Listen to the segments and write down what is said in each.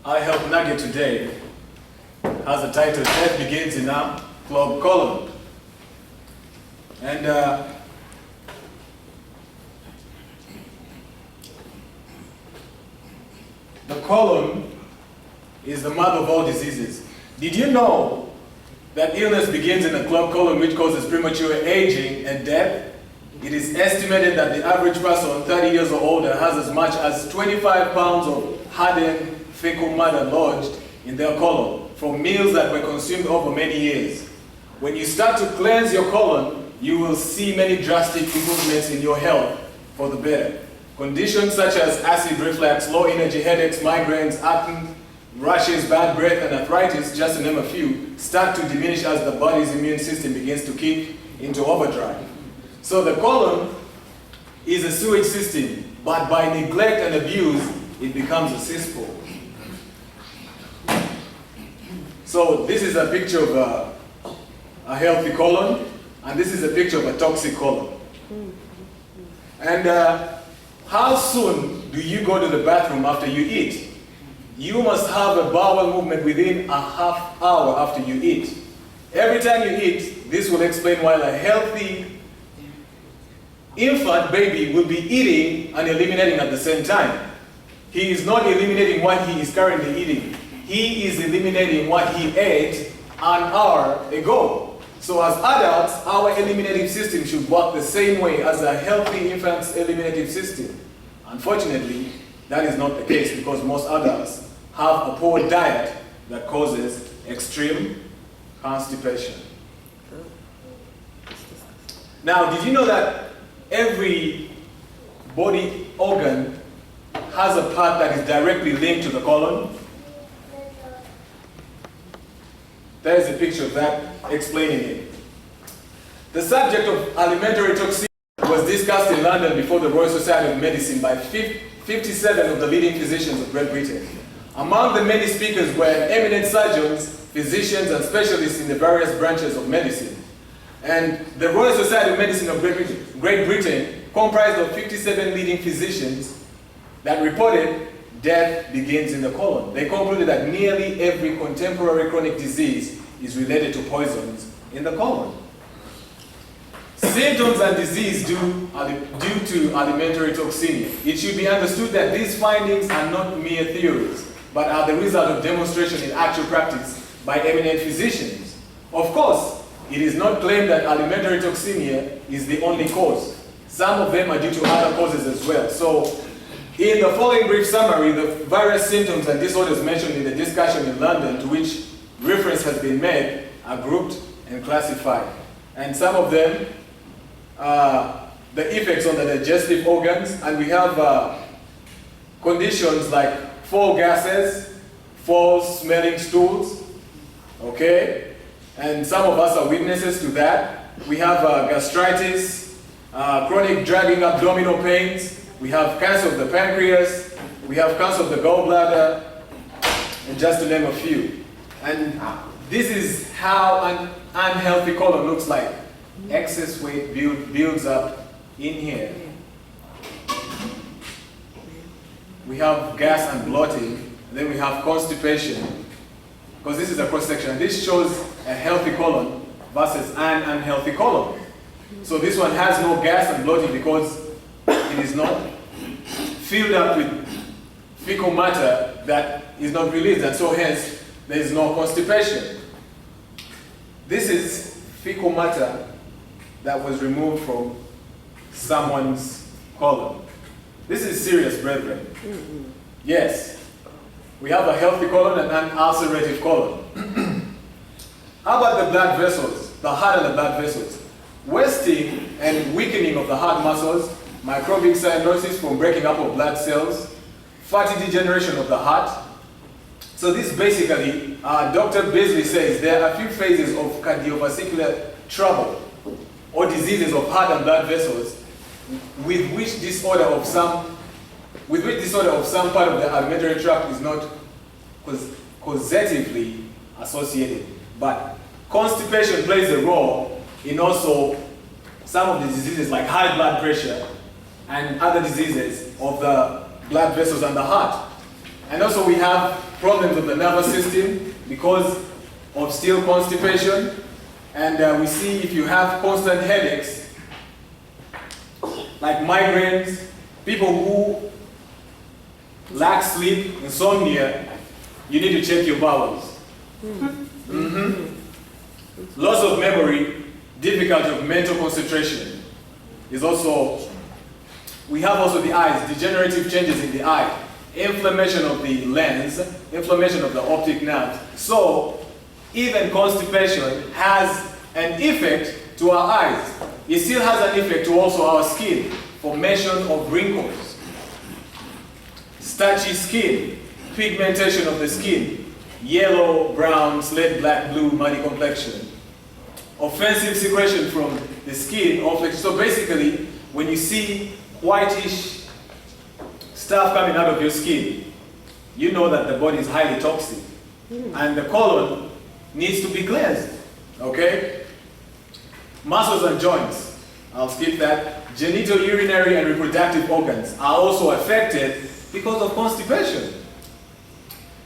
I help Nugget today has the title Death Begins in a Clogged Colon. And the colon is the mother of all diseases. Did you know that illness begins in a clogged colon, which causes premature aging and death? It is estimated that the average person 30 years or older has as much as 25 pounds of hardened fecal matter lodged in their colon from meals that were consumed over many years. When you start to cleanse your colon, you will see many drastic improvements in your health for the better. Conditions such as acid reflux, low energy headaches, migraines, acne, rashes, bad breath, and arthritis, just to name a few, start to diminish as the body's immune system begins to kick into overdrive. So the colon is a sewage system, but by neglect and abuse, it becomes a cesspool. So this is a picture of a healthy colon, and this is a picture of a toxic colon. And how soon do you go to the bathroom after you eat? You must have a bowel movement within a half hour after you eat. Every time you eat, this will explain why a healthy infant baby will be eating and eliminating at the same time. He is not eliminating what he is currently eating. He is eliminating what he ate an hour ago. So as adults, our eliminative system should work the same way as a healthy infant's eliminative system. Unfortunately, that is not the case because most adults have a poor diet that causes extreme constipation. Now, did you know that every body organ has a part that is directly linked to the colon? There is a picture of that explaining it. The subject of alimentary toxicity was discussed in London before the Royal Society of Medicine by 57 of the leading physicians of Great Britain. Among the many speakers were eminent surgeons, physicians, and specialists in the various branches of medicine. And the Royal Society of Medicine of Great Britain comprised of 57 leading physicians that reported death begins in the colon. They concluded that nearly every contemporary chronic disease is related to poisons in the colon. Symptoms and disease due to alimentary toxemia. It should be understood that these findings are not mere theories, but are the result of demonstration in actual practice by eminent physicians. Of course, it is not claimed that alimentary toxemia is the only cause. Some of them are due to other causes as well. So, in the following brief summary, the various symptoms and disorders mentioned in the discussion in London to which reference has been made are grouped and classified. And some of them are the effects on the digestive organs, and we have conditions like foul gases, foul smelling stools, okay? And some of us are witnesses to that. We have gastritis, chronic dragging abdominal pains. We have cancer of the pancreas, we have cancer of the gallbladder, and just to name a few. And this is how an unhealthy colon looks like. Excess weight builds up in here. We have gas and bloating, and then we have constipation, because this is a cross-section. This shows a healthy colon versus an unhealthy colon. So this one has no gas and bloating because it is not filled up with fecal matter that is not released, and so hence there is no constipation. This is fecal matter that was removed from someone's colon. This is serious, brethren. Yes, we have a healthy colon and an ulcerative colon. How about the blood vessels, the heart and the blood vessels? Wasting and weakening of the heart muscles, microbic cyanosis from breaking up of blood cells, fatty degeneration of the heart. So this basically, Dr. Beasley says there are a few phases of cardiovascular trouble or diseases of heart and blood vessels with which disorder of some part of the alimentary tract is not causatively associated. But constipation plays a role in also some of the diseases like high blood pressure and other diseases of the blood vessels and the heart. And also we have problems of the nervous system because of still constipation. And we see if you have constant headaches, like migraines, people who lack sleep, insomnia, you need to check your bowels. Loss of memory, difficulty of mental concentration is also, we have also the eyes, degenerative changes in the eye, inflammation of the lens, inflammation of the optic nerve. So even constipation has an effect to our eyes. It still has an effect to also our skin, formation of wrinkles, starchy skin, pigmentation of the skin, yellow, brown, slate, black, blue, muddy complexion, offensive secretion from the skin. So basically, when you see whitish stuff coming out of your skin, you know that the body is highly toxic. And the colon needs to be cleansed, okay? Muscles and joints, I'll skip that. Genital, urinary, and reproductive organs are also affected because of constipation.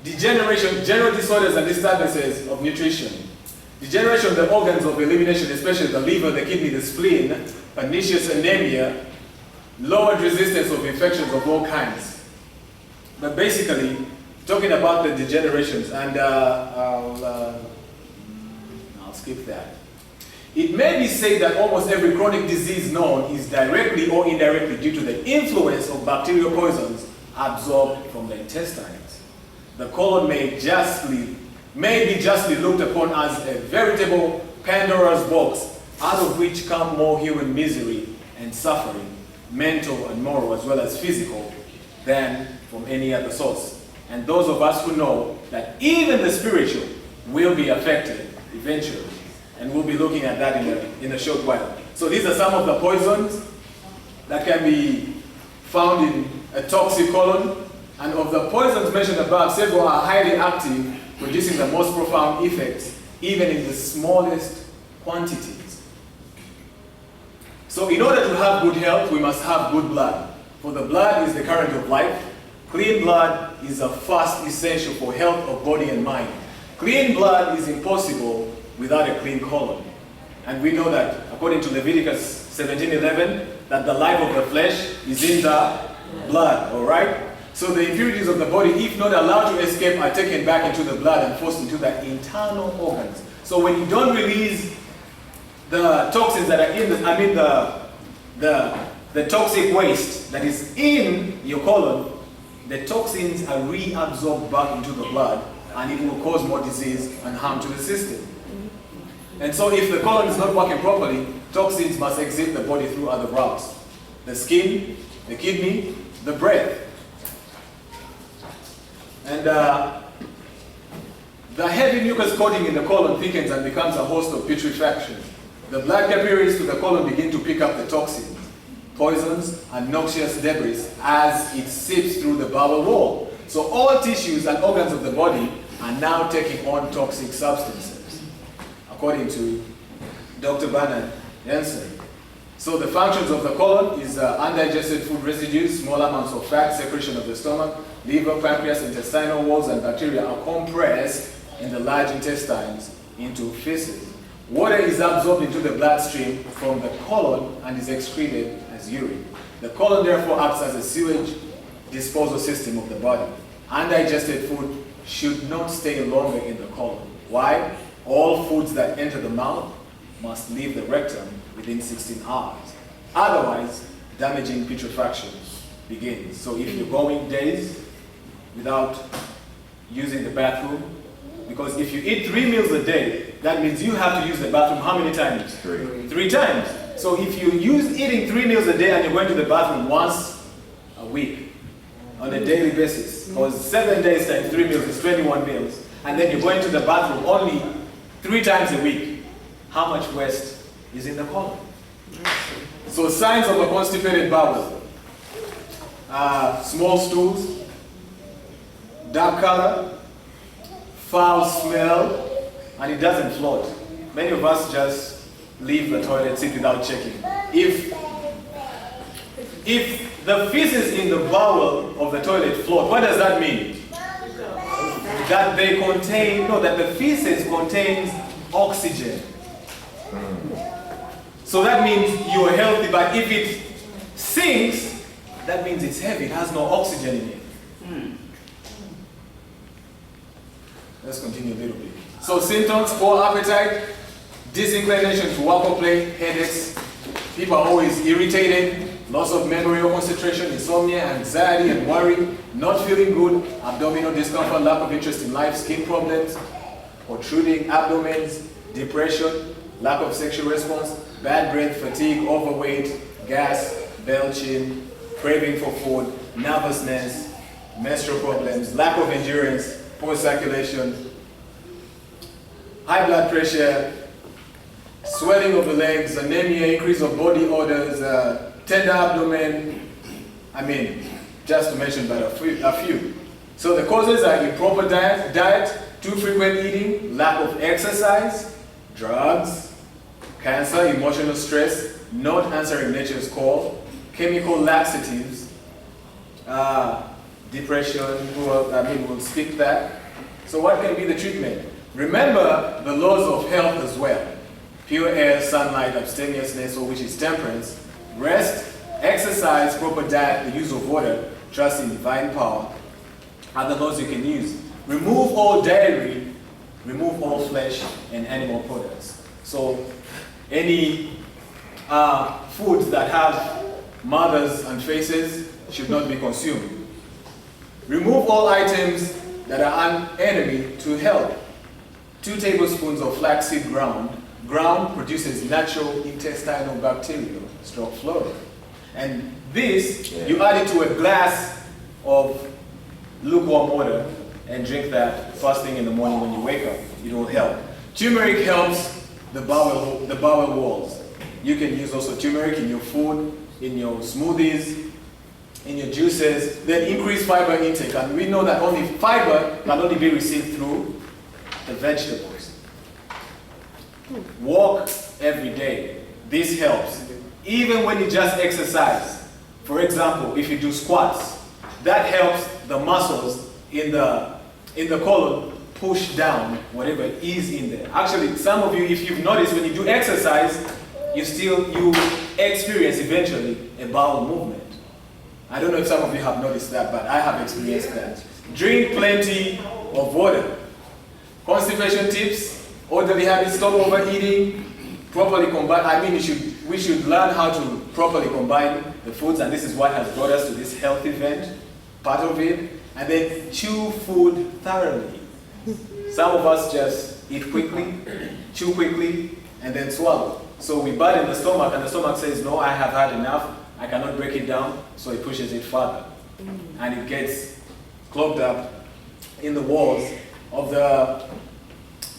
Degeneration, general disorders and disturbances of nutrition. Degeneration of the organs of elimination, especially the liver, the kidney, the spleen, pernicious anemia, lowered resistance of infections of all kinds. But basically, talking about the degenerations, and I'll skip that. It may be said that almost every chronic disease known is directly or indirectly due to the influence of bacterial poisons absorbed from the intestines. The colon may be justly looked upon as a veritable Pandora's box, out of which come more human misery and suffering, mental and moral as well as physical, than from any other source. And those of us who know that even the spiritual will be affected eventually. And we'll be looking at that in a short while. So these are some of the poisons that can be found in a toxic colon. And of the poisons mentioned above, several are highly active, producing the most profound effects, even in the smallest quantities. So in order to have good health, we must have good blood. For the blood is the current of life. Clean blood is a first essential for health of body and mind. Clean blood is impossible without a clean colon. And we know that, according to Leviticus 17:11, that the life of the flesh is in the blood, all right? So the impurities of the body, if not allowed to escape, are taken back into the blood and forced into the internal organs. So when you don't release the toxins that are in the toxic waste that is in your colon, the toxins are reabsorbed back into the blood, and it will cause more disease and harm to the system. And so if the colon is not working properly, toxins must exit the body through other routes. The skin, the kidney, the breath. And the heavy mucus coating in the colon thickens and becomes a host of putrefaction. The blood capillaries to the colon begin to pick up the toxins, poisons, and noxious debris as it seeps through the bowel wall. So all tissues and organs of the body are now taking on toxic substances, according to Dr. Bernard Jensen. So the functions of the colon is undigested food residues, small amounts of fat, secretion of the stomach, liver, pancreas, intestinal walls, and bacteria are compressed in the large intestines into feces. Water is absorbed into the bloodstream from the colon and is excreted as urine. The colon therefore acts as a sewage disposal system of the body. Undigested food should not stay longer in the colon. Why? All foods that enter the mouth must leave the rectum within 16 hours. Otherwise, damaging putrefaction begins. So if you're going days without using the bathroom, because if you eat 3 meals a day, that means you have to use the bathroom how many times? 3 times. So if you use eating 3 meals a day and you're going to the bathroom once a week on a daily basis, because 7 days times 3 meals is 21 meals, and then you're going to the bathroom only 3 times a week, how much waste is in the colon? So signs of a constipated bowel: small stools, dark color, foul smell, and it doesn't float. Many of us just leave the toilet seat without checking. If the feces in the bowel of the toilet float, what does that mean? that that the feces contains oxygen. So that means you are healthy, but if it sinks, that means it's heavy, it has no oxygen in it. Let's continue a little bit. So symptoms: poor appetite, disinclination to work or play, headaches, people are always irritated, loss of memory or concentration, insomnia, anxiety and worry, not feeling good, abdominal discomfort, lack of interest in life, skin problems, protruding abdomens, depression, lack of sexual response, bad breath, fatigue, overweight, gas, belching, craving for food, nervousness, menstrual problems, lack of endurance, poor circulation, high blood pressure, swelling of the legs, anemia, increase of body odors, tender abdomen, just to mention but a few. So the causes are improper diet, too frequent eating, lack of exercise, drugs, cancer, emotional stress, not answering nature's call, chemical laxatives, depression, we'll skip that. So what can be the treatment? Remember the laws of health as well. Pure air, sunlight, abstemiousness, or which is temperance, rest, exercise, proper diet, the use of water, trust in divine power, are the laws you can use. Remove all dairy, remove all flesh and animal products. So any foods that have mothers and faces should not be consumed. Remove all items that are an enemy to health. 2 tablespoons of flaxseed ground produces natural intestinal bacteria, flora. And this, you add it to a glass of lukewarm water and drink that first thing in the morning when you wake up. It will help. Turmeric helps the bowel walls. You can use also turmeric in your food, in your smoothies, in your juices. Then increase fiber intake. And we know that only fiber can only be received through the vegetables. Walk every day. This helps. Even when you just exercise. For example, if you do squats, that helps the muscles in the colon push down whatever is in there. Actually, some of you, if you've noticed, when you do exercise, you experience eventually a bowel movement. I don't know if some of you have noticed that, but I have experienced that. Drink plenty of water. Constipation tips, orderly habits, stop overeating, properly combine. We should learn how to properly combine the foods, and this is what has brought us to this health event, part of it. And then chew food thoroughly. Some of us just eat quickly, chew quickly, and then swallow. So we burden the stomach, and the stomach says, no, I have had enough, I cannot break it down, so it pushes it further. And it gets clogged up in the walls of the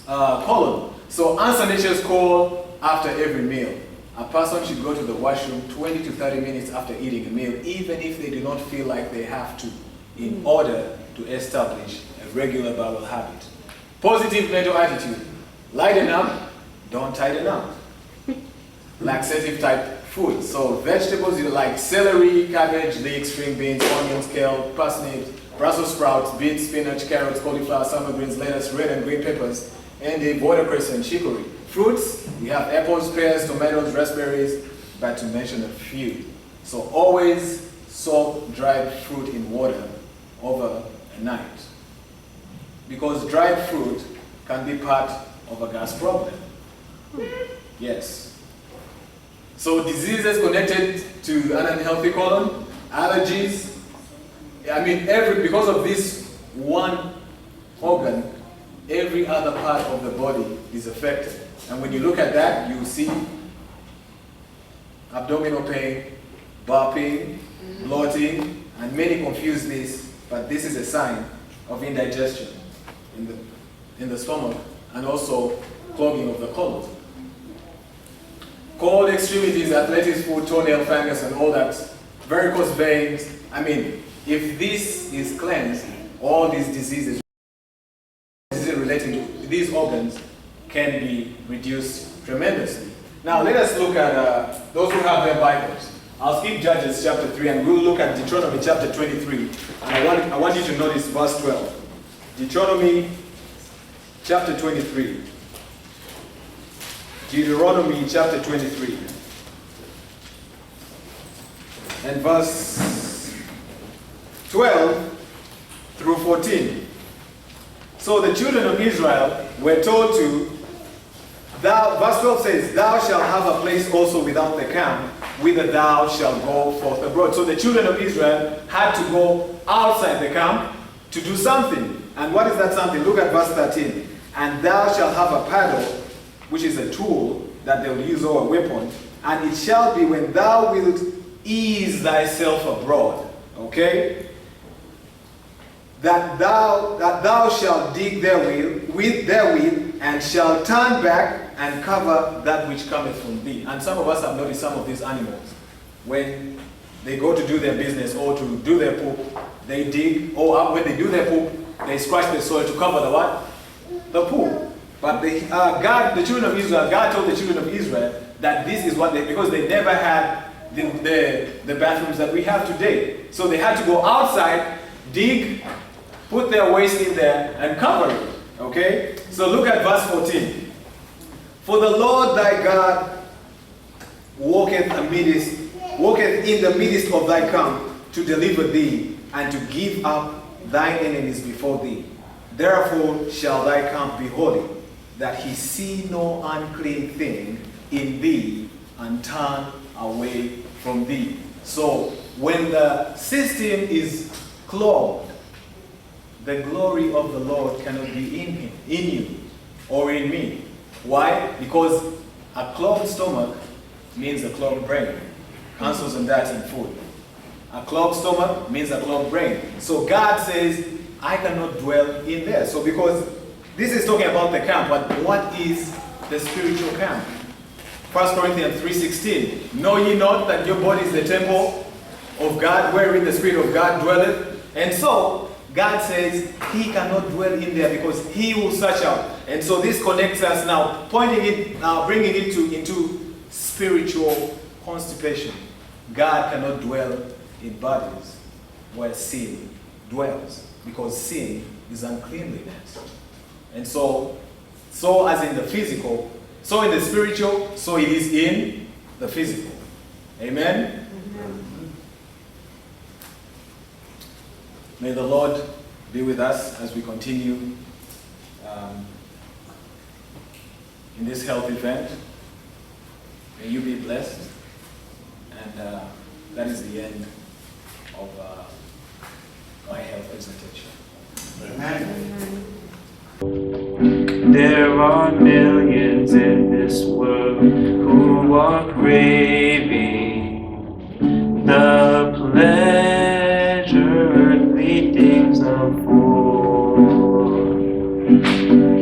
colon. So answer nature's call after every meal. A person should go to the washroom 20 to 30 minutes after eating a meal, even if they do not feel like they have to, in order to establish a regular bowel habit. Positive mental attitude. Lighten up, don't tighten up. Laxative type food. So vegetables you like celery, cabbage, leeks, string beans, onions, kale, parsnips, Brussels sprouts, beets, spinach, carrots, cauliflower, summer greens, lettuce, red and green peppers, and watercress and chicory. Fruits, we have apples, pears, tomatoes, raspberries, but to mention a few. So always soak dried fruit in water over a night. Because dried fruit can be part of a gas problem. Yes. So diseases connected to an unhealthy colon, allergies. Because of this one organ, every other part of the body is affected. And when you look at that, you see abdominal pain, burping, bloating, and many confuse this, but this is a sign of indigestion in the stomach and also clogging of the colon. Cold extremities, athletic foot, toenail fungus, and all that, varicose veins. If this is cleansed, all these diseases relating to these organs can be reduced tremendously. Now let us look at those who have their Bibles. I'll skip Judges chapter 3 and we'll look at Deuteronomy chapter 23. And I want you to notice verse 12. Deuteronomy chapter 23. Deuteronomy chapter 23. And verse 12 through 14. So the children of Israel were told to, verse 12 says, thou shalt have a place also without the camp, whither thou shalt go forth abroad. So the children of Israel had to go outside the camp to do something. And what is that something? Look at verse 13. And thou shalt have a paddle, which is a tool that they will use, or a weapon. And it shall be when thou wilt ease thyself abroad. Okay? That thou shalt dig therewith, and shalt turn back and cover that which cometh from thee. And some of us have noticed some of these animals. When they go to do their business or to do their poop, they dig, or when they do their poop, they scratch the soil to cover the what? The poop. But the children of Israel, God told the children of Israel that this is what because they never had the bathrooms that we have today. So they had to go outside, dig, put their waste in there, and cover it. Okay? So look at verse 14. For the Lord thy God walketh in the midst of thy camp to deliver thee, and to give up thine enemies before thee. Therefore shall thy camp be holy, that he see no unclean thing in thee, and turn away from thee. So when the system is clogged, the glory of the Lord cannot be in you, or in me. Why? Because a clogged stomach means a clogged brain. Cancels on that in food. A clogged stomach means a clogged brain. So God says, I cannot dwell in there. So because this is talking about the camp, but what is the spiritual camp? 1 Corinthians 3:16. Know ye not that your body is the temple of God, wherein the Spirit of God dwelleth? And so God says he cannot dwell in there because he will search out. And so this connects us now, bringing it into spiritual constipation. God cannot dwell in bodies where sin dwells, because sin is uncleanliness. And so as in the physical, so in the spiritual, so it is in the physical. Amen? May the Lord be with us as we continue in this health event. May you be blessed. And that is the end of my health presentation. Amen. There are millions in this world who are craving the pleasure earthly things afford,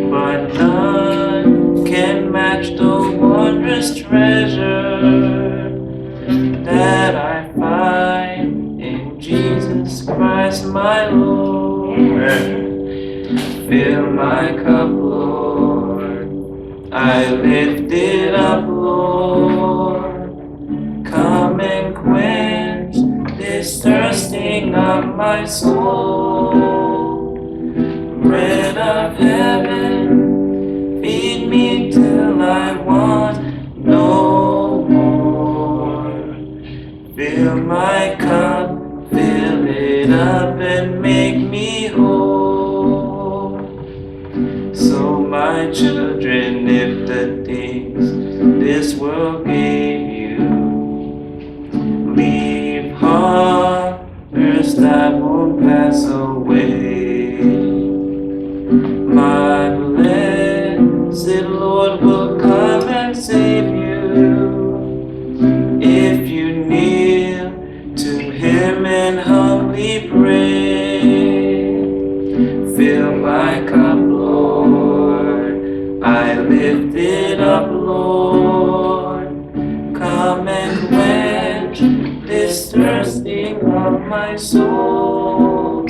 but none can match the wondrous treasure that I find in Jesus Christ my Lord. Fill my cup, Lord, I lift it up, Lord. Come and quench this thirsting of my soul. Bread of heaven, feed me till I want no more. Fill my cup, fill it up and make me whole. So my children, if the things this world gave you leave hungers that won't pass away, my blessed Lord will come and save you if you kneel to him and humbly pray. Fill my cup, Lord, I lift it up, Lord. Come and quench this thirsting of my soul.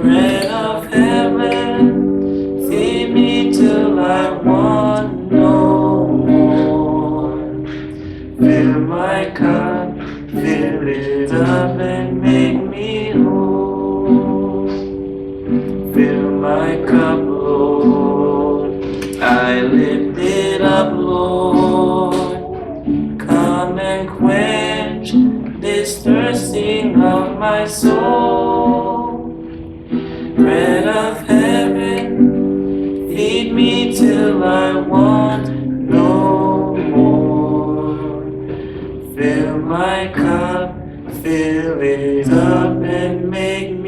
Bread of heaven, feed me till I want no more. Fill my cup, fill it up and make me whole. Fill up, Lord. I lift it up, Lord. Come and quench this thirsting of my soul. Bread of heaven, feed me till I want no more. Fill my cup, fill it up and make